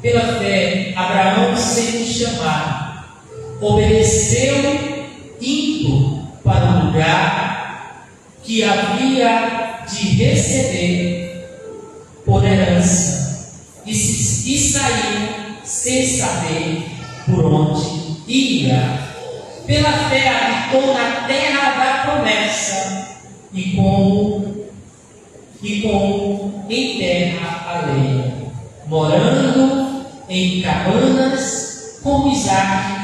Pela fé, Abraão, sendo chamado, obedeceu, indo para o lugar que havia de receber por herança, e saiu sem saber por onde ia. Pela fé habitou na terra da promessa, e como em terra alheia, morando em cabanas com Isaac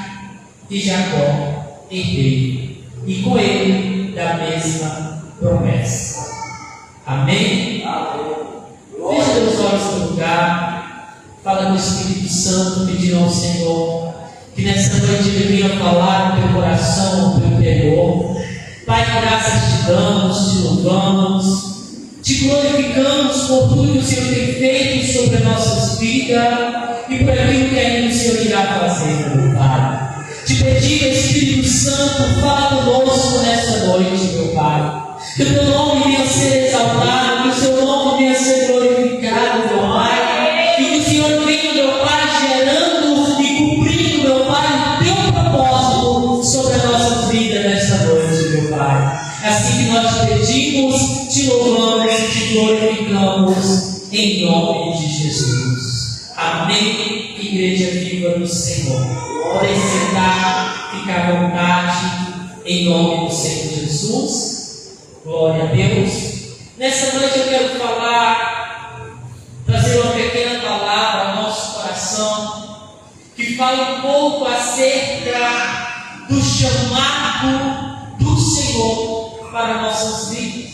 e Jacó, herdeiro, e com ele da mesma promessa. Amém? Feche os olhos no lugar, fala com o Espírito Santo, pedindo ao Senhor que nessa noite Ele venha falar no teu coração, no teu interior. Pai, graças te damos, te louvamos, te glorificamos por tudo que o Senhor tem feito sobre as nossas vidas e por aquilo que ainda o Senhor irá fazer, meu Pai. Te pedir, Espírito Santo, fala conosco nessa noite, meu Pai. Que o teu nome venha ser exaltado, que o seu nome venha ser glorificado, meu Pai. E que o Senhor venha, meu Pai, gerando e cumprindo, meu Pai, o teu propósito sobre a nossa vida nesta noite, meu Pai. Assim que nós te pedimos, te louvamos e te glorificamos em nome de Jesus. Amém. Igreja viva do Senhor. Podem sentar, ficar à vontade, em nome do Senhor Jesus. Glória a Deus. Nessa noite eu quero trazer uma pequena palavra ao nosso coração, que fala um pouco acerca do chamado do Senhor para nossas vidas.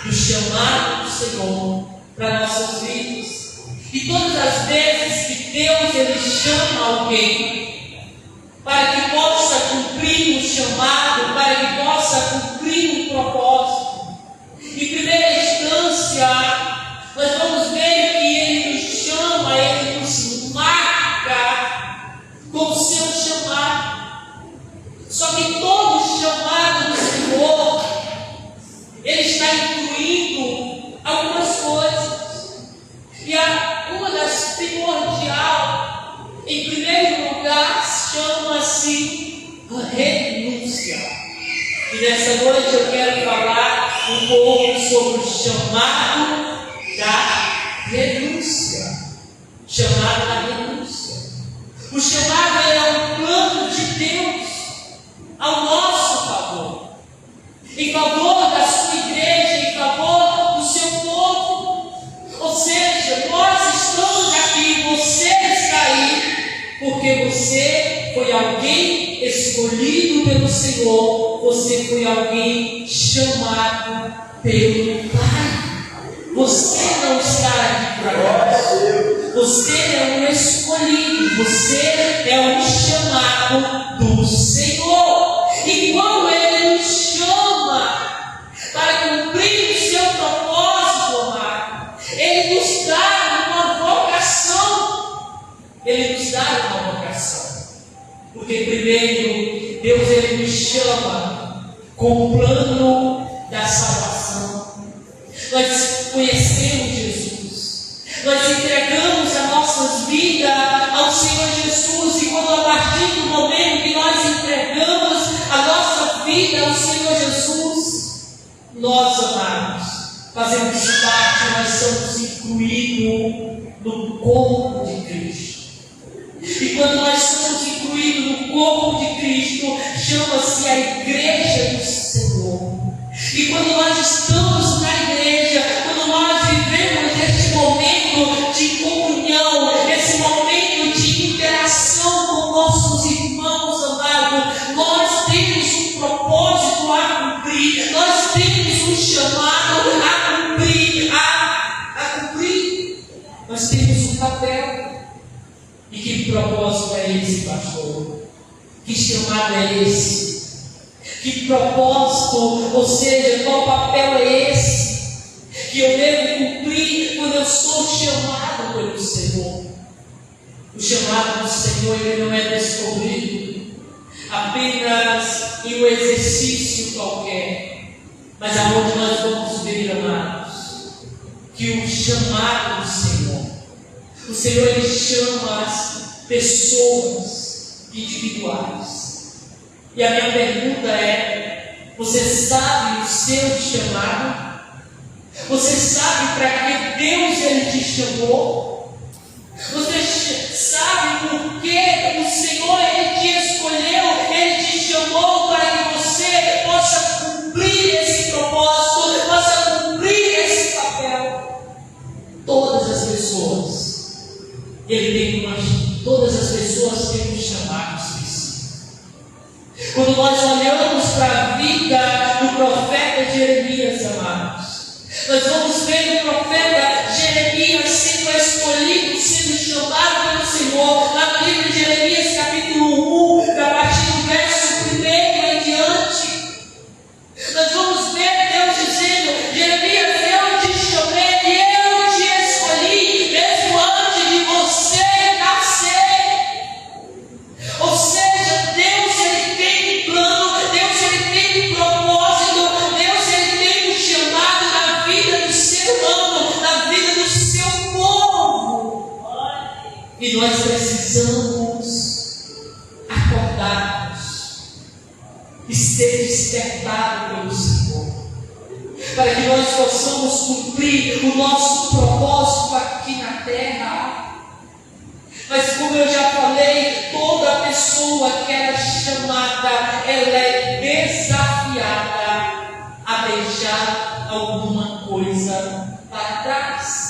Do chamado do Senhor para nossas vidas. E todas as vezes que Deus Ele chama alguém para que possa cumprir um chamado, para que possa cumprir um propósito, em primeira instância, nós vamos ver que Ele nos chama, Ele nos marca com o seu chamado. Só que todo chamado do Senhor, Ele está incluindo algumas coisas. E uma das primordial, em primeiro lugar, chama-se renúncia. E nessa noite eu quero falar um pouco sobre o chamado da renúncia. Chamado da renúncia. O chamado é um plano de Deus ao nosso favor, em favor da sua igreja, em favor do seu povo. Ou seja, nós estamos aqui, você está aí, porque você foi alguém escolhido pelo Senhor, você foi alguém chamado pelo Pai. Você não está aqui para nós, você é um escolhido, você é um chamado do Senhor. E quando Ele nos chama para cumprir o seu propósito, amado, Ele nos dá uma vocação. Ele nos dá uma vocação. Porque primeiro, Deus Ele nos chama com o plano da salvação. Nós conhecemos Jesus. Nós entregamos as nossas vidas ao Senhor Jesus. E quando a partir do momento que nós entregamos a nossa vida ao Senhor Jesus, nós, amados, fazemos parte, nós somos incluídos no corpo de Cristo. E quando nós somos incluídos no corpo de Cristo, chama-se a igreja do Senhor. E quando nós estamos na igreja, quando nós vivemos esse momento de comunhão, esse momento de interação com nossos irmãos amados, nós temos um propósito a cumprir, nós temos um chamado a cumprir, nós temos um papel. E que propósito é esse, pastor? Que chamado é esse? Que propósito, ou seja, qual papel é esse que eu devo cumprir quando eu sou chamado pelo Senhor? O chamado do Senhor, ele não é descobrido apenas em um exercício qualquer, mas aonde nós vamos ver, amados, que o chamado do Senhor, O Senhor, Ele chama as pessoas individuais. E a minha pergunta é: você sabe o seu chamado? Você sabe para que Deus Ele te chamou? Você sabe por que o Senhor Ele te escolheu, Ele te chamou para que você possa cumprir esse propósito, possa cumprir esse papel? Todas as pessoas, todas as pessoas têm um chamado específico. Quando nós olhamos para a vida do profeta Jeremias, amados, nós vamos ver o profeta Jeremias sendo escolhido, sendo chamado pelo Senhor, lá no livro de Jeremias, capítulo 1, a partir do verso 1 em diante. Nós vamos ver Deus dizendo: Jeremias, eu te chamei, eu te escolhi, mesmo antes de você nascer. Ou seja, Deus Ele tem um plano, Deus Ele tem um propósito, Deus Ele tem um chamado na vida do ser humano, na vida do seu povo. E nós precisamos acordarmos e ser despertados pelo Senhor, para que nós possamos cumprir o nosso propósito aqui na terra. Mas como eu já falei, toda pessoa que é chamada, ela é desafiada a deixar alguma coisa para trás.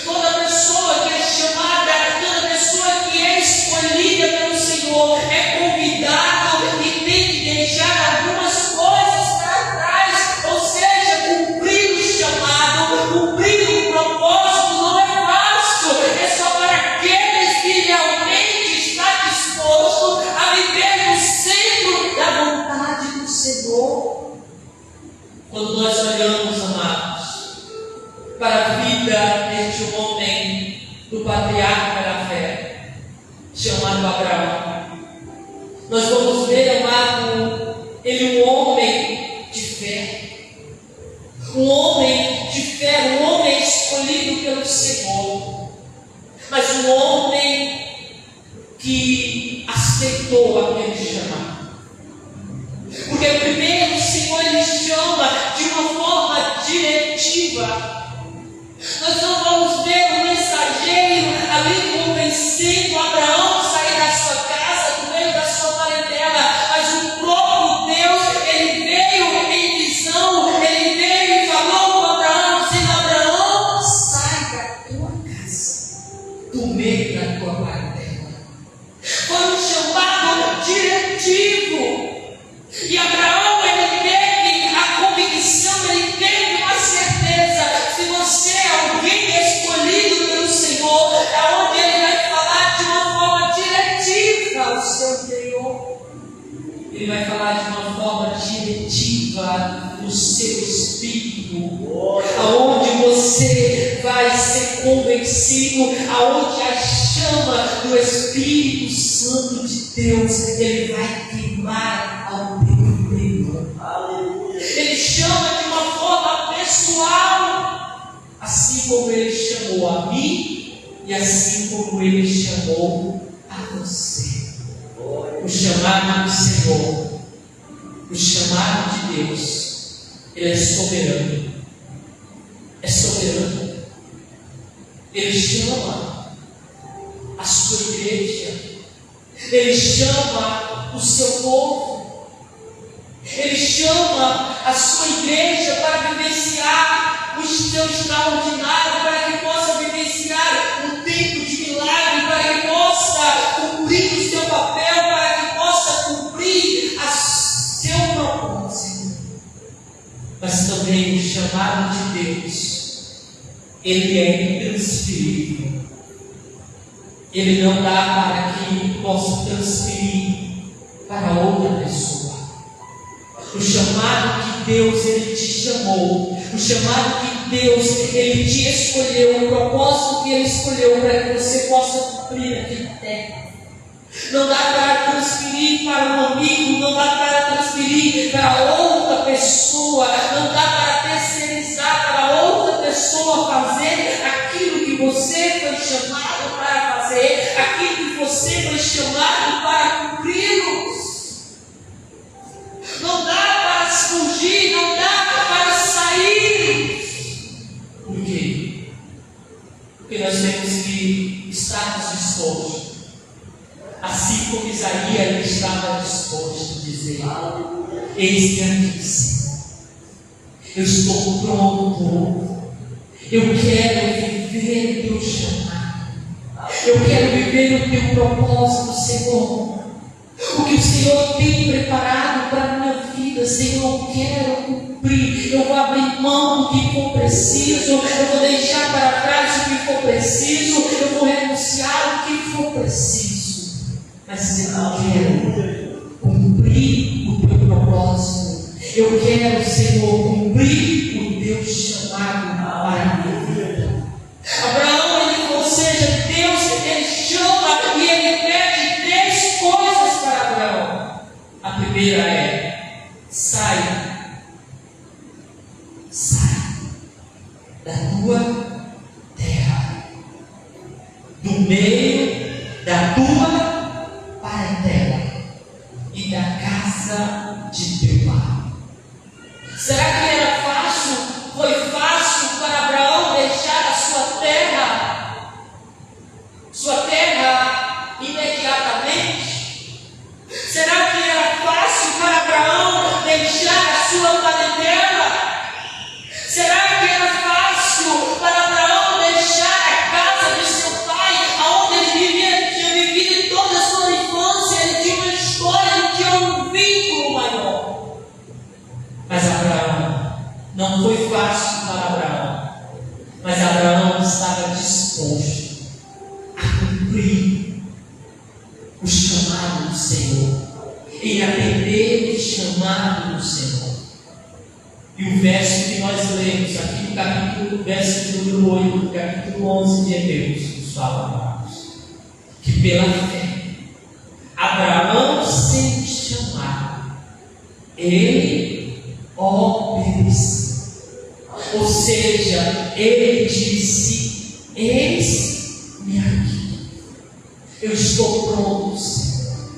Toda pessoa que é chamada, toda pessoa que é escolhida pelo Senhor, é convidada e tem que deixar algumas coisas para trás. Ou seja, cumprir o chamado, cumprir o propósito não é fácil. É só para aqueles que realmente estão dispostos a viver no centro da vontade do Senhor. Quando nós olhamos, amados, para a vida deste homem, do patriarca da fé, chamado Abraão, nós vamos ver, amado, ele um homem de fé, um homem escolhido pelo Senhor, mas um homem que aceitou aquele chamado. Porque primeiro o Senhor Ele chama de uma forma diretiva. Nós não vamos ver o mensageiro ali convencendo Abraão a sair da sua casa, do meio da sua parentela, mas o próprio Deus, Ele veio em visão, Ele veio e falou com Abraão, dizendo: Abraão, sai da tua casa, do meio da tua parentela. Foi um chamado diretivo. E Abraão, ele teve a convicção, ele teve uma certeza: se você é alguém escolhido pelo Senhor, é onde ele vai falar de uma forma diretiva ao seu interior. Ele vai falar de uma forma diretiva no seu espírito, aonde você vai ser convencido, aonde a chama do Espírito Santo de Deus, ele vai queimar ao teu interior. Ele chama de uma forma pessoal, assim como ele chamou a mim e assim como ele chamou a você. O chamado do Senhor, o chamado de Deus, ele é soberano. É soberano. Ele chama a sua igreja, ele chama o seu povo, ele chama a sua igreja para vivenciar o seu extraordinário, para que possa vivenciar um tempo de milagre, para que possa cumprir o seu papel, para que possa cumprir o seu propósito. Mas também o chamado de Deus, ele é intransferível. Ele não dá para que possa transferir para outra pessoa. O chamado que Deus ele te chamou, o chamado que Deus ele te escolheu, o propósito que ele escolheu para que você possa cumprir aqui na terra. Não dá para transferir para um amigo, não dá para transferir para outra pessoa, não dá para terceirizar para outra pessoa fazer aquilo que você você foi chamado para fazer, aquilo que você foi chamado para cumpri-los. Não dá para fugir, não dá para sair. Por quê? Porque nós temos que estarmos dispostos. Assim como Isaías estava disposto a dizer: eis que aqui disse, eu estou pronto, eu quero viver o teu chamado, eu quero viver o teu propósito, Senhor. O que o Senhor tem preparado para a minha vida, Senhor, eu quero cumprir. Eu vou abrir mão do que for preciso, eu vou deixar para trás o que for preciso, eu vou renunciar o que for preciso. Mas, Senhor, eu quero cumprir o teu propósito. Eu quero, Senhor, cumprir o teu chamado para a minha vida. Abraão, ele, ou seja, Deus, ele chama e ele pede 3 coisas para Abraão. A primeira é: sai da tua terra, do meio da tua parentela e da casa de teu pai. Será que era fácil? Foi fácil para Abraão deixar a sua terra imediatamente? Será que era fácil para Abraão deixar a sua parentela? Será que era fácil para Abraão deixar a casa de seu pai, aonde ele tinha vivido toda a sua infância? Ele tinha uma história, ele tinha um vínculo maior. Mas Abraão, não foi fácil para Abraão, mas Abraão estava disposto a cumprir o chamado do Senhor e atender o chamado do Senhor. E o verso que nós lemos aqui no capítulo, verso número 8, do capítulo 11 de Hebreus, nos fala, amados, que pela fé, Abraão, sendo chamado, ele obedeceu. Ou seja, ele disse: eis-me aqui, eu estou pronto, Senhor,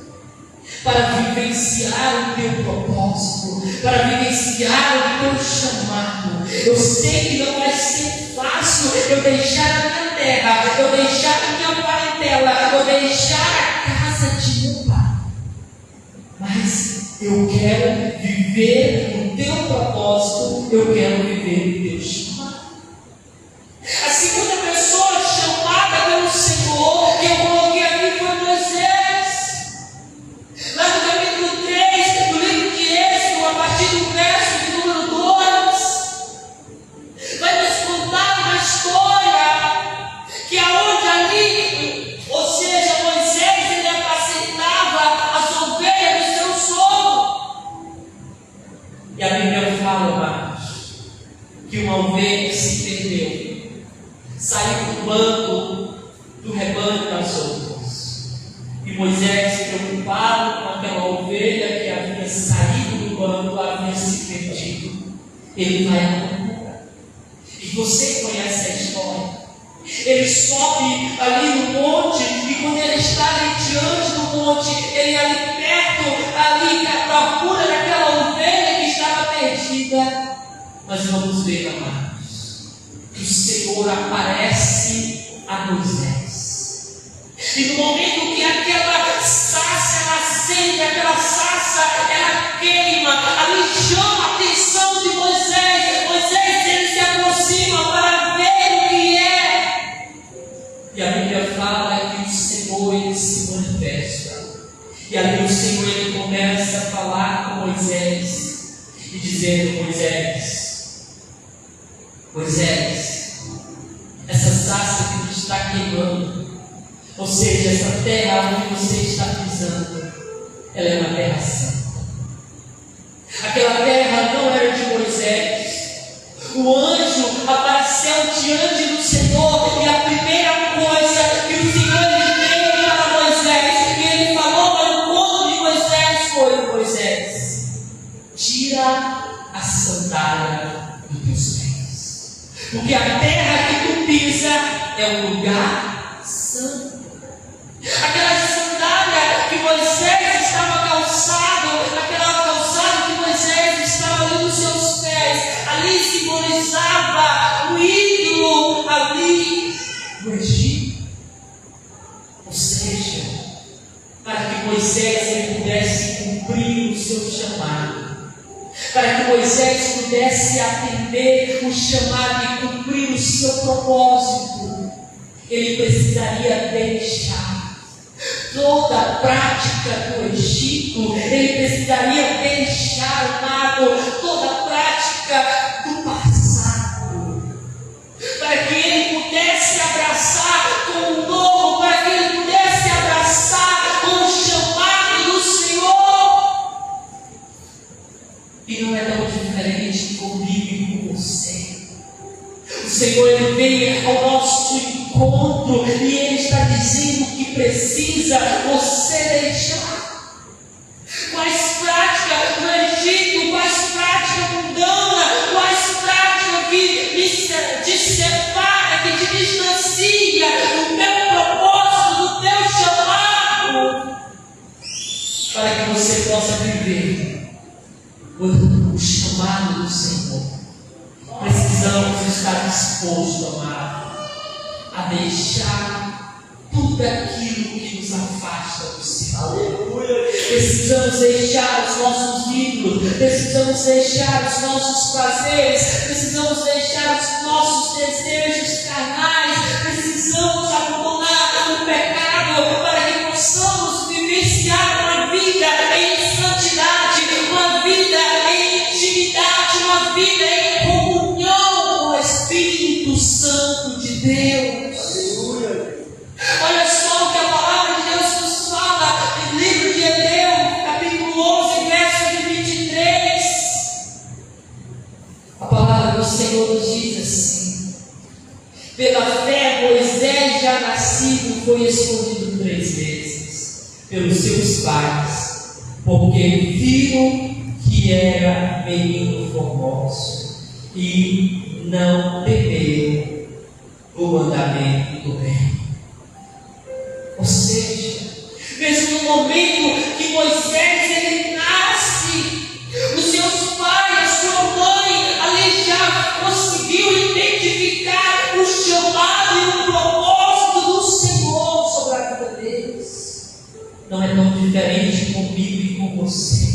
para vivenciar o teu propósito, para vivenciar o teu chamado. Eu sei que não vai ser fácil eu deixar a minha terra, eu deixar a minha parentela, eu deixar a casa de meu pai, mas eu quero viver o teu propósito, eu quero viver o teu chamado. A segunda pessoa chamada pelo Senhor que eu coloquei aqui foi Moisés. Lá no capítulo 3 do livro de Êxodo, a partir do verso de número 2, vai nos contar uma história que aonde ali, ou seja, Moisés, ele apacentava as ovelhas do seu sogro. E a Bíblia fala, amados, que uma ovelha se perdeu, saiu do bando do rebanho das outras. E Moisés, preocupado com aquela ovelha que havia saído do bando, havia se perdido, ele vai acompanhar. E você conhece a história. Ele sobe ali no monte, e quando ele está ali diante do monte, ele ali perto, ali à procura daquela ovelha que estava perdida. Nós vamos ver, amados, que o Senhor aparece a Moisés. E no momento que aquela sarça ela acende, aquela sarça ela queima, ali chama a atenção de Moisés. Moisés, ele se aproxima para ver o que é. E a Bíblia fala que o Senhor, ele se manifesta. E ali o Senhor, ele começa a falar com Moisés e dizendo: Moisés, essa sarça que tu está queimando, ou seja, essa terra onde você está pisando, ela é uma terra santa. Aquela terra não era de Moisés. O anjo apareceu diante do Senhor, e a primeira coisa que o Senhor lhe deu para Moisés, e ele falou ao encontro de Moisés, foi: Moisés, tira a sandália dos teus pés, porque a terra que tu pisa é um lugar santo. Aquela sandália que Moisés estava calçado, aquela calçada que Moisés estava ali nos seus pés, ali simbolizava o ídolo ali no Egito. Ou seja, para que Moisés ele pudesse cumprir o seu chamado, para que Moisés pudesse atender o chamado e cumprir o seu propósito, ele precisaria deixar toda a prática do Egito, ele precisaria deixar ao lado toda a prática do passado, para que ele pudesse abraçar com o novo, para que ele pudesse abraçar com o chamado do Senhor. E não é tão diferente comigo e com você. O Senhor ele vem ao nosso encontro e Ele está dizendo que precisa você deixar. Quais práticas no Egito, quais práticas mundanas, quais práticas que te separa, que te distancia do teu propósito, do teu chamado, para que você possa viver o chamado do Senhor. Precisamos estar dispostos, amado, a deixar tudo aquilo que nos afasta do Senhor. Aleluia. Precisamos deixar os nossos ídolos, precisamos deixar os nossos prazeres, precisamos deixar os nossos desejos carnais, precisamos abandonar o pecado para que possamos vivenciar uma vida em santidade, uma vida em intimidade, uma vida em comunhão com o Espírito Santo de Deus. Aleluia. Olha só o que a palavra de Deus nos fala no livro de Hebreus, capítulo 11, verso de 23. A palavra do Senhor nos diz assim: pela fé Moisés já nascido foi escondido 3 vezes pelos seus pais, porque viram que era menino formoso e não temeram o mandamento do rei. Ou seja, mesmo no momento que Moisés ele nasce, os seus pais, a sua mãe ali já conseguiu identificar o chamado e o propósito do Senhor sobre a vida deles. Não é tão diferente comigo e com você.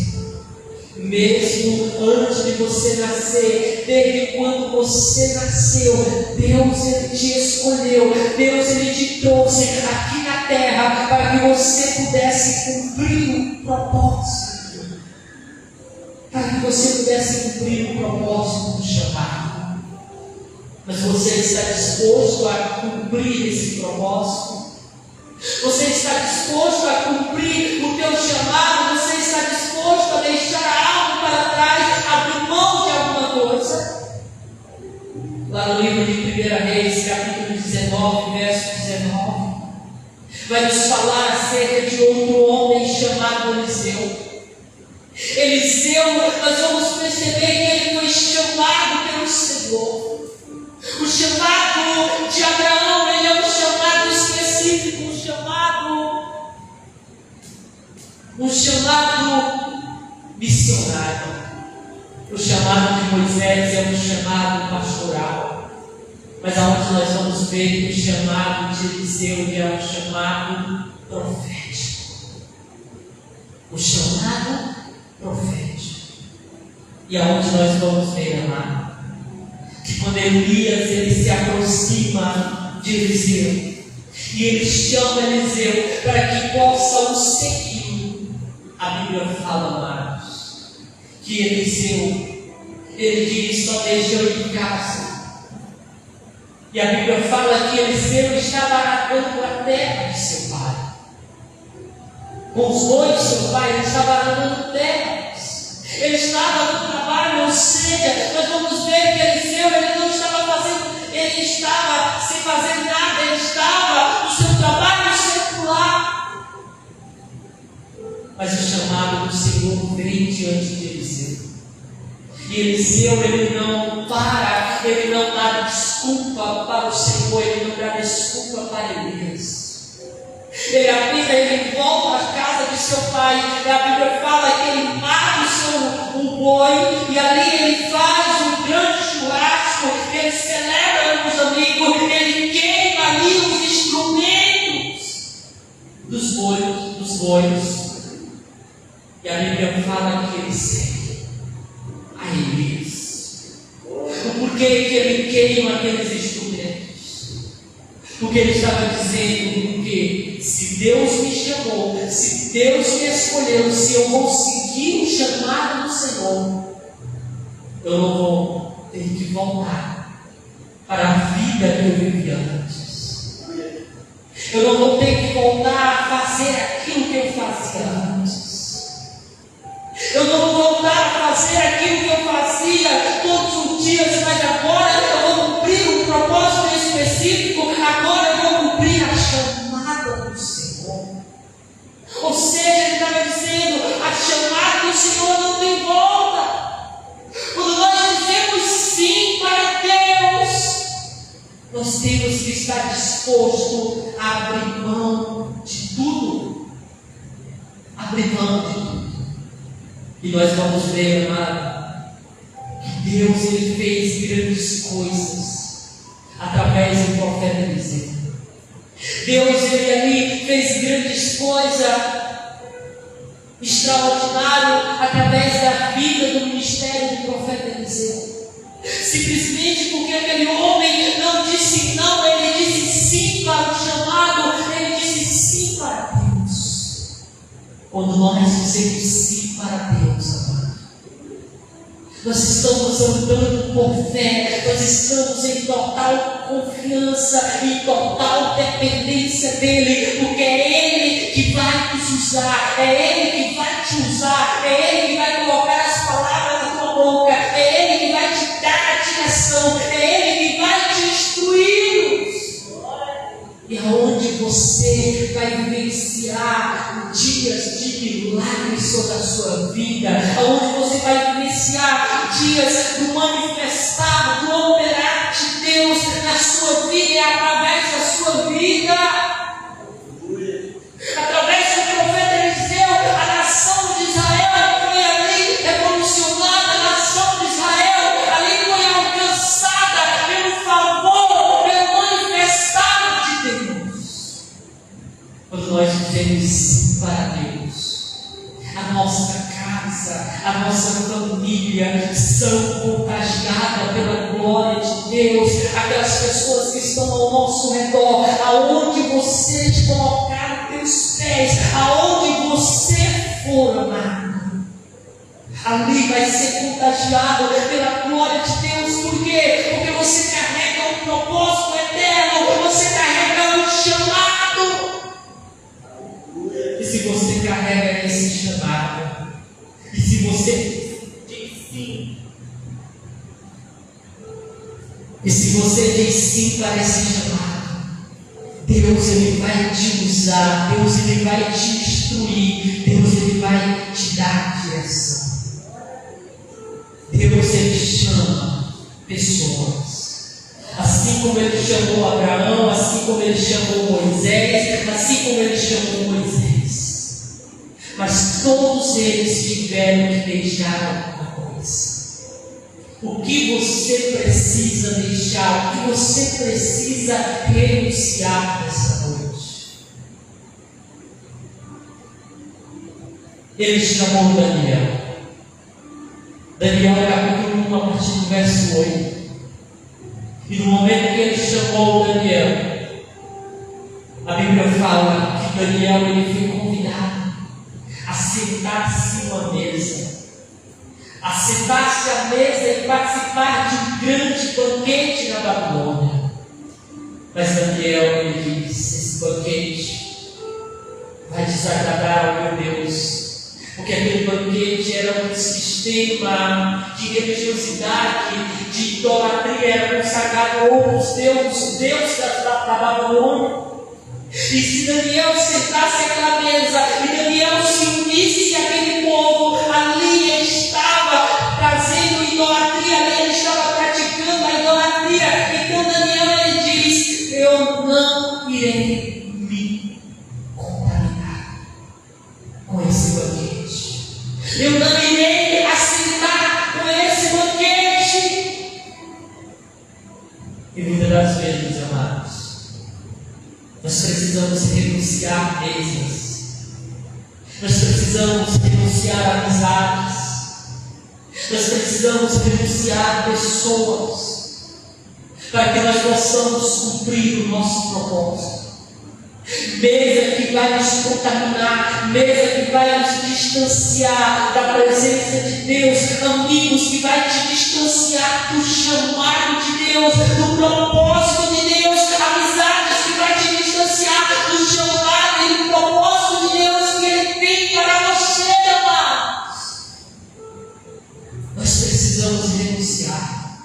Mesmo antes de você nascer, desde quando você nasceu, Deus ele te escolheu, Deus ele te trouxe aqui na terra para que você pudesse cumprir o propósito, para que você pudesse cumprir o propósito do chamado. Mas você está disposto a cumprir esse propósito? Você está disposto a cumprir o teu chamado? Você está disposto a deixar algo para trás, abrir mão de alguma coisa? Lá no livro de 1 Reis, capítulo 19, verso 19, vai nos falar acerca de outro homem chamado Eliseu. Eliseu, nós vamos perceber que ele foi chamado pelo Senhor. O chamado de Abraão, ele é um chamado específico, um chamado missionário. O chamado de Moisés é um chamado pastoral. Mas aonde nós vamos ver que o chamado de Eliseu é um chamado profético. O chamado profético. E aonde nós vamos ver, amado, que quando Elias ele se aproxima de Eliseu e ele chama Eliseu para que possa o seguir, a Bíblia fala, amados, que Eliseu ele diz: só deixa eu ir em casa. E a Bíblia fala que Eliseu estava arando a terra de seu pai. Com os bois de seu pai, ele estava arando terras. Ele estava no trabalho, ou seja, nós vamos ver que Eliseu ele não estava fazendo, ele estava sem fazer nada, ele estava no seu trabalho secular. Mas o chamado do Senhor vem diante de Eliseu. E Eliseu ele não para, ele não dá desculpa. desculpa para o Senhor, ele não dá desculpa para Elias. Ele volta à casa de seu pai, e a Bíblia fala que ele mata um boi, e ali ele faz um grande churrasco, ele celebra com os amigos, ele queima ali os instrumentos dos bois, e a Bíblia fala que ele segue a Elias. Por que ele queima aqueles instrumentos? Porque ele estava dizendo que se Deus me chamou, se Deus me escolheu, se eu vou seguir o chamado do Senhor, eu não vou ter que voltar para a vida que eu vivia antes. Eu não vou ter que voltar a fazer aquilo que eu fazia antes. Eu não vou voltar a fazer aquilo que eu fazia todos os dias, mas agora eu vou cumprir um propósito específico, agora eu vou cumprir a chamada do Senhor. Ou seja, ele estava dizendo, a chamada do Senhor não tem volta. Quando nós dizemos sim para Deus, nós temos que estar disposto a abrir mão de tudo. Abrir mão de tudo. E nós vamos ver, amado, que Deus ele fez grandes coisas através do profeta Eliseu. Deus ele ali fez grandes coisas extraordinárias através da vida do ministério do profeta Eliseu. Simplesmente porque aquele homem não disse não, ele disse sim para o chamado, ele disse sim para Deus. Quando nós dizemos sim para Deus, amado, nós estamos andando por fé, nós estamos em total confiança, em total dependência dEle, porque é Ele que vai nos usar, é Ele que vai te usar, é Ele que vai colocar as palavras na tua boca, é Ele que vai te dar a direção, é Ele que vai te instruir. E aonde você vai vivenciar dias de milagres sobre a sua vida, aonde você vai vivenciar dias do manifestar, do operar de Deus na sua vida e através da sua vida. Através do profeta Eliseu, a nação de Israel foi ali revolucionada, a nação de Israel ali foi alcançada pelo favor, pelo manifestar de Deus. Quando nós dizemos para Deus, a nossa casa, a nossa família são contagiadas pela glória de Deus. Aquelas pessoas que estão ao nosso redor, aonde você colocar os teus pés, aonde você for, amado, ali vai ser contagiado pela glória de Deus. Por quê? Porque você carrega um propósito eterno, você carrega um chamado. E se você carrega esse chamado, e se você diz sim, e se você diz sim para esse chamado, Deus ele vai te usar, Deus ele vai te instruir, Deus ele vai te dar direção. Deus ele chama pessoas. Assim como ele chamou Abraão, assim como ele chamou Moisés, assim como ele chamou Moisés. Mas todos eles tiveram que deixar alguma coisa. O que você precisa deixar, o que você precisa renunciar nessa noite? Ele chamou Daniel. Daniel capítulo 1, a partir do verso 8. E no momento que ele chamou Daniel, a Bíblia fala que Daniel ele foi convidado a sentar-se numa mesa, a sentar-se à mesa e participar de um grande banquete na Babilônia. Mas Daniel ele disse: esse banquete vai desagradar ao meu Deus, porque aquele banquete era um sistema de religiosidade, de idolatria, era consagrado a outros deuses, os deuses da Babilônia. E se Daniel sentasse àquela mesa e Daniel se unisse àquele povo, ali ele estava trazendo idolatria, ali ele estava praticando a idolatria. Então Daniel Nós precisamos renunciar mesas. Nós precisamos renunciar a amizades. Nós precisamos renunciar a pessoas para que nós possamos cumprir o nosso propósito. Mesa que vai nos contaminar, mesa que vai nos distanciar da presença de Deus, amigos que vai te distanciar do chamado de Deus, do propósito de Deus, amizades que vai te distanciar do chamado e do propósito de Deus que Ele tem para você, amados. Nós precisamos renunciar,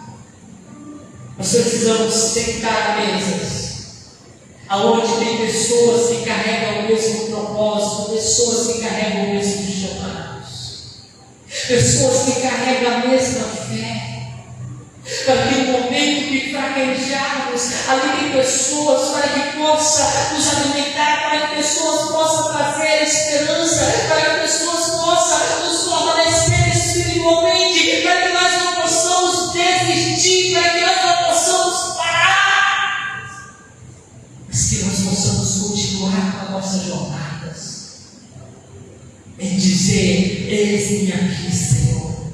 nós precisamos sentar mesas aonde tem pessoas que carregam o mesmo propósito, pessoas que carregam o mesmo chamado, pessoas que carregam a mesma fé, para que no momento que fraquejarmos, ali tem pessoas para que possa nos alimentar, para que pessoas possam trazer esperança, para que pessoas possam nos fortalecer espiritualmente, para que nós não possamos desistir, para que nós não possamos parar, mas que nós possamos continuar com as nossas jornadas, em dizer: eis-me aqui, Senhor,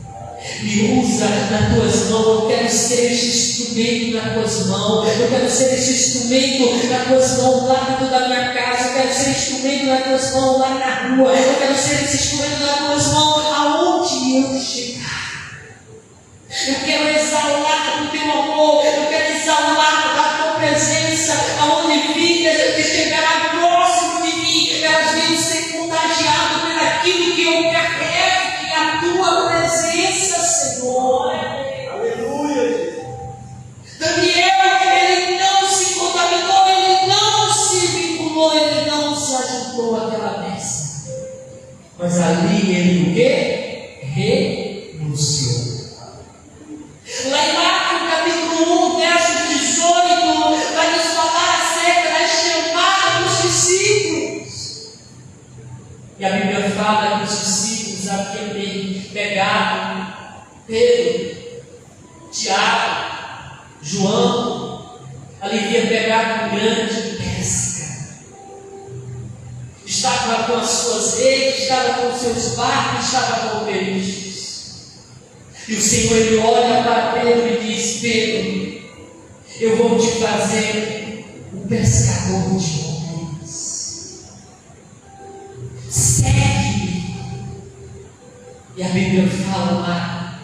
me usa nas tuas mãos, eu quero ser este instrumento nas tuas mãos, eu quero ser este instrumento nas tuas mãos lá dentro da minha casa, eu quero ser instrumento nas tuas mãos lá na rua, eu quero ser esse instrumento nas tuas mãos aonde eu chegar. Eu quero exalar o teu amor, eu quero exalar a tua presença, aonde vidas que chegará próximo de mim, elas venham ser contagiadas por aquilo que eu carrego, que é a tua presença, Senhor. Aleluia. Daniel, ele não se contaminou, ele não se vinculou, ele não se ajuntou àquela mesa, mas ali ele o quê? Renunciou. Lá em Marcos capítulo 1, verso 18, vai nos falar acerca da chamada dos discípulos. E a Bíblia fala que os discípulos haviam pegado Pedro, Tiago, João, ali havia pegado um grande pesca. Estava com as suas redes, estava com os seus barcos, estava com peixes. E o Senhor, Ele olha para Pedro e diz: Pedro, eu vou te fazer um pescador de homens. Segue-me. E a Bíblia fala lá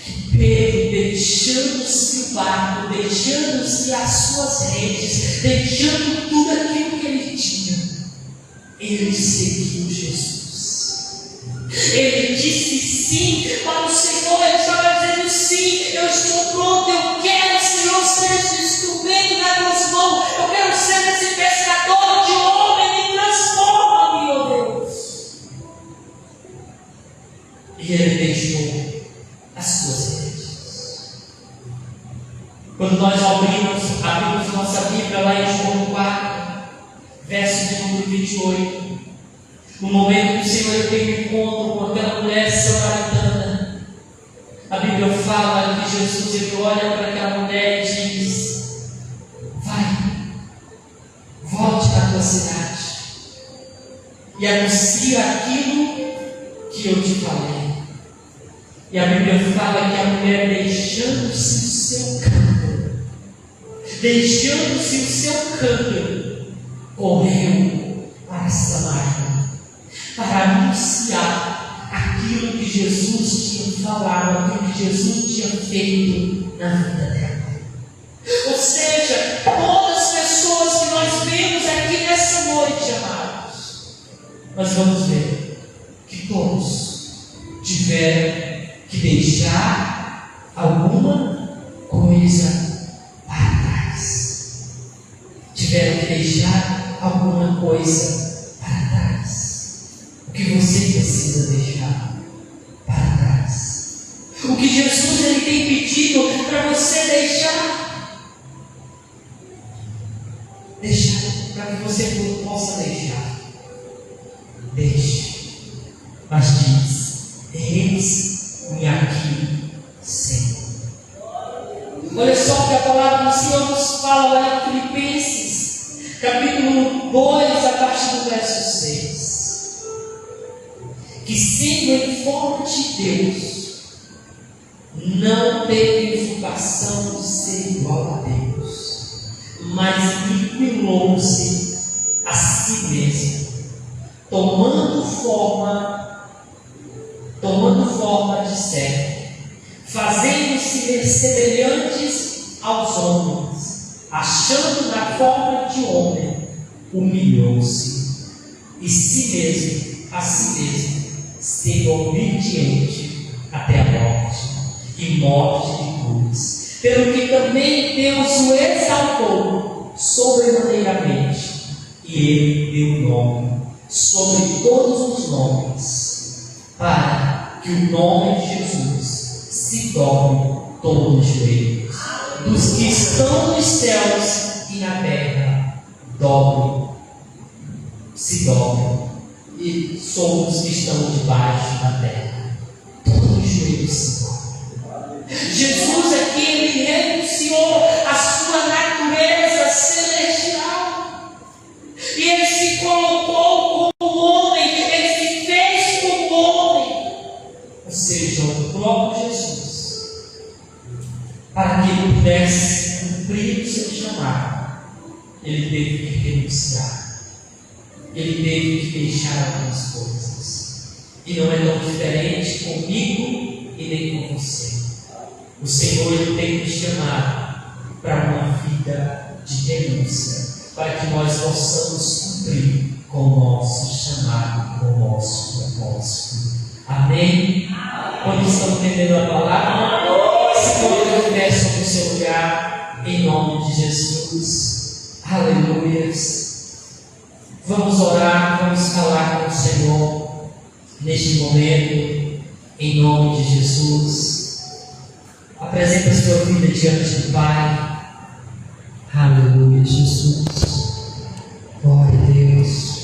que Pedro, deixando-se o barco, deixando-se as suas redes, deixando tudo aquilo que ele tinha, ele seguiu Jesus. Ele disse sim para o Senhor, ele estava dizendo: sim, eu estou pronto, eu quero, Senhor, ser esse instrumento nas tuas mãos, eu quero ser esse pescador de homem, me transforma, meu Deus. E ele deixou as suas redes. Quando nós abrimos nossa Bíblia lá em João 4, verso de número 28, no momento que o Senhor tem um encontro com aquela mulher samaritana, a Bíblia fala que Jesus, ele olha para aquela mulher e diz: vai, volte à tua cidade e anuncia aquilo que eu te falei. E a Bíblia fala que a mulher, deixando-se o seu cântaro, correu para Samaria, para anunciar aquilo que Jesus tinha falado, aquilo que Jesus tinha feito na vida dela. Ou seja, todas as pessoas que nós vemos aqui nessa noite, amados, nós vamos ver que todos tiveram que deixar alguma coisa para trás. Tiveram que deixar alguma coisa para trás. O que você precisa deixar para trás? O que Jesus, ele tem pedido para você deixar? Deixar, para que você possa deixar. Deixe. Mas diz: eis-me aqui, Senhor. Olha só o que a palavra do Senhor nos fala lá em Filipenses, Capítulo 2, a partir do verso 6. Que sendo em forma de Deus, não teve usurpação de ser igual a Deus, mas igualou-se a si mesmo, tomando forma de servo, fazendo-se semelhantes aos homens, achando na forma de homem, humilhou-se e a si mesmo, sendo obediente até a morte, e morte de cruz. Pelo que também Deus o exaltou sobremaneiramente, e ele deu nome sobre todos os nomes, para que o nome de Jesus se dobre todo o joelho, dos que estão nos céus e na terra, se dobre, e sobre os que estão debaixo da terra, todo o joelho se dobre. Jesus aqui, ele renunciou a sua natureza celestial, e ele se colocou como homem, ele se fez como homem, ou seja, o próprio Jesus, para que ele pudesse cumprir o seu chamado. Ele teve que renunciar, ele teve que deixar algumas coisas, e não é tão diferente comigo e nem com você. O Senhor, ele tem nos chamado para uma vida de renúncia, para que nós possamos cumprir com o nosso chamado, com o nosso propósito. Amém? Quando estamos entendendo a palavra, se coloque sobre o seu lugar, em nome de Jesus. Aleluias. Vamos orar, vamos falar com o Senhor neste momento, em nome de Jesus. Apresenta a sua vida diante do Pai. Aleluia, Jesus. Glória a Deus.